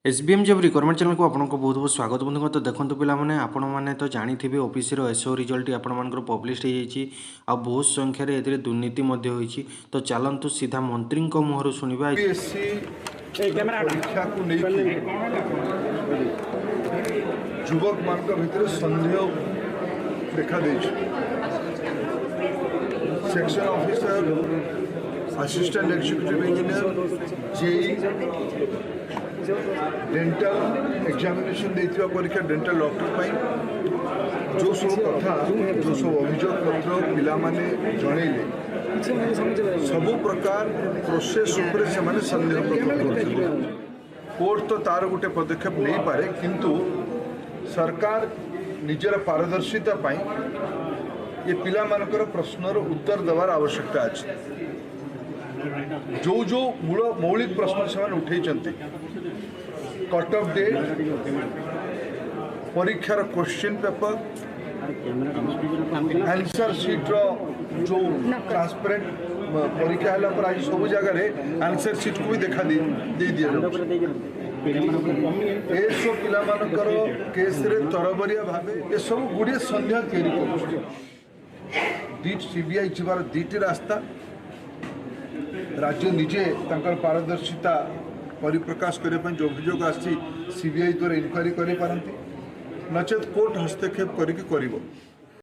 SBM जब requirement channel को आपको बहुत बहुत स्वागत बंधु तो देखो पे आपण मैंने तो जानी ऑफिसर एसओ रिजल्ट आपर पब्लिश हो बहुत संख्यार ए दुर्नीति होती तो चलतु सीधा मंत्री मुहर शुणा परीक्षा को युवक मान भर सन्देह देखा section officer assistant executive engineer JE dental examination देथिबा परीक्षा डेंटल डॉक्टर जो सब कथा जो सब अभियोग पत्र पिला माने जणैले सबु प्रकार प्रोसेस उपरे से माने संदेह प्रकट करथिले। कोर्ट तो तार गोटे पदक्षेप नहीं पारे किंतु सरकार निजर पारदर्शिता पाई ये पिला मानकर प्रश्नर उत्तर देवार आवश्यकता अछि। जो जो मूल मौलिक प्रश्न से उठे कट ऑफ डेट परीक्षार क्वेश्चन पेपर आंसर सीट जो ट्रांसपेरेंट परीक्षा है पर आज सब जगह आंसर सीट को भी देखा दे दिया सब पिलामानकर केस रे तरबरिया भावे ये सब गुड़िए संदेह तैयारी सीबीआई जीवार दुईटी रास्ता राज्य निजे तंकर पारदर्शिता परिप्रकाश करने जो अभियोग आसी सीबीआई द्वारा इनक्वारी कर नचेत कोर्ट हस्तक्षेप करिकी करिवो।